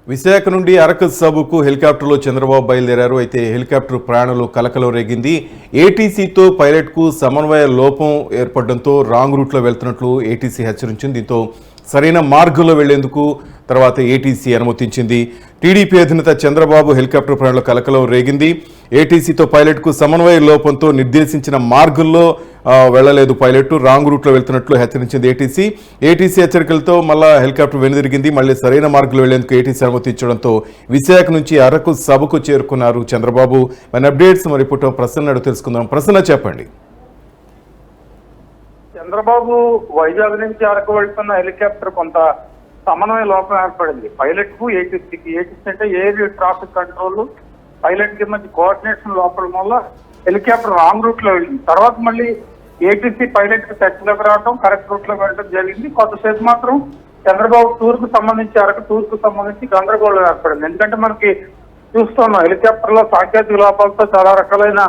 విశాఖ నుండి అరకు సభకు హెలికాప్టర్లో చంద్రబాబు బయలుదేరారు. అయితే హెలికాప్టర్ ప్రయాణంలో కలకలం రేగింది. ఏటీసీతో పైలట్కు సమన్వయ లోపం ఏర్పడడంతో రాంగ్ రూట్లో వెళ్తున్నట్లు ఏటీసీ హెచ్చరించింది. దీంతో సరైన మార్గంలో వెళ్లేందుకు తర్వాత ఏటీసీ అనుమతించింది. టీడీపీ అధినేత చంద్రబాబు హెలికాప్టర్ ప్రయాణంలో కలకలం రేగింది. ఏటీసీతో పైలట్కు సమన్వయ లోపంతో నిర్దేశించిన మార్గంలో వెళ్లలేదు. పైలట్ రాంగ్ రూట్లో వెళ్తున్నట్లు హెచ్చరించింది ఏటీసీ హెచ్చరికలతో మళ్ళా హెలికాప్టర్ వెనుదిరిగింది. మళ్ళీ సరైన మార్గంలో వెళ్లేందుకు ఏటీసీ అనుమతించడంతో విశాఖ నుంచి అరకు సభకు చేరుకున్నారు చంద్రబాబు. మన అప్డేట్స్ మరి ఇప్పుడు ప్రసన్న తెలుసుకుందాం. ప్రసన్న చెప్పండి. చంద్రబాబు వైజాగ్ నుంచి అరకు వెళ్తున్న హెలికాప్టర్ కొంత సమన్వయ లోపం ఏర్పడింది. పైలట్ కు ఏటీసీకి. ఏటీసీ అంటే ఎయిర్ ట్రాఫిక్ కంట్రోల్, పైలట్ కి మధ్య కోఆర్డినేషన్ లోపడం వల్ల హెలికాప్టర్ రాంగ్ రూట్ లో వెళ్ళింది. తర్వాత మళ్ళీ ఏటీసీ పైలట్ కి టచ్ లోకి రావడం, కరెక్ట్ రూట్ లో వెళ్ళడం జరిగింది. కొంతసేపు మాత్రం చంద్రబాబు టూర్ కు సంబంధించి అరకు టూర్ కు సంబంధించి గందరగోళం ఏర్పడింది. ఎందుకంటే మనకి చూస్తున్నాం హెలికాప్టర్ లో సాంకేతిక లోపాలతో చాలా రకాలైన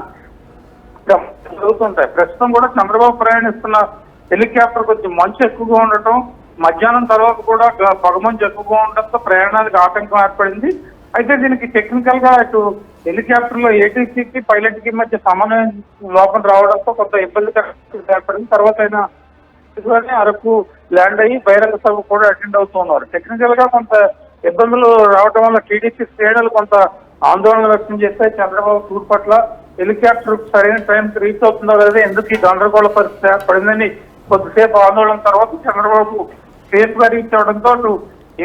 జరుగుతుంటాయి. ప్రస్తుతం కూడా చంద్రబాబు ప్రయాణిస్తున్న హెలికాప్టర్ కొంచెం మంచు ఎక్కువగా ఉండటం, మధ్యాహ్నం తర్వాత కూడా పొగమంచు ఎక్కువగా ఉండటంతో ప్రయాణానికి ఆటంకం ఏర్పడింది. అయితే దీనికి టెక్నికల్ గా ఇటు హెలికాప్టర్ లో ఏటీసీకి పైలట్ కి మధ్య సమన్వయం లోపం రావడంతో కొంత ఇబ్బందికర ఏర్పడింది. తర్వాత అయినా అరకు ల్యాండ్ అయ్యి బహిరంగ సభ కూడా అటెండ్ అవుతున్నారు. టెక్నికల్ గా కొంత ఇబ్బందులు రావడం వల్ల టీడీపీ శ్రేణులు కొంత ఆందోళన వ్యక్తం చేస్తే చంద్రబాబు టూర్ పట్ల హెలికాప్టర్ సరైన టైంకి రీచ్ అవుతుందో లేదా, ఎందుకు ఈ గందరగోళ పరిస్థితి ఏర్పడిందని కొద్దిసేపు ఆందోళన తర్వాత చంద్రబాబు సేఫ్ గా రీచ్ అవడంతో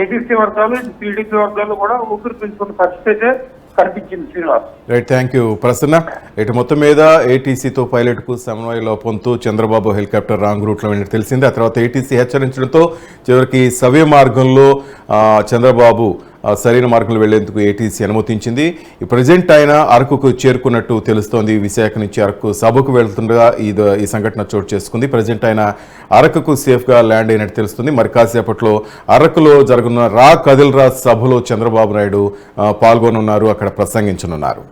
ఏటీసీ వర్గాలు టీడీపీ వర్గాలు కూడా ఊపిరి పీల్చుకున్న పరిస్థితి అయితే కనిపించింది. Srinivas right, thank you Prasanna. ఇటు మొత్తం మీద ఏటీసీతో పైలట్కు సమన్వయ లోపంతో చంద్రబాబు హెలికాప్టర్ రాంగ్ రూట్లో వెళ్ళినట్టు తెలిసింది. ఆ తర్వాత ఏటీసీ హెచ్చరించడంతో చివరికి సవ్య మార్గంలో చంద్రబాబు సరైన మార్గంలో వెళ్లేందుకు ఏటీసీ అనుమతించింది. ప్రజెంట్ ఆయన అరకుకు చేరుకున్నట్టు తెలుస్తోంది. విశాఖ నుంచి అరకు సభకు వెళ్తుండగా ఈ సంఘటన చోటు చేసుకుంది. ప్రజెంట్ ఆయన అరకుకు సేఫ్గా ల్యాండ్ అయినట్టు తెలుస్తుంది. మరి కాసేపట్లో అరకులో జరగనున్న రా కదిల్రా సభలో చంద్రబాబు నాయుడు పాల్గొనున్నారు, అక్కడ ప్రసంగించనున్నారు.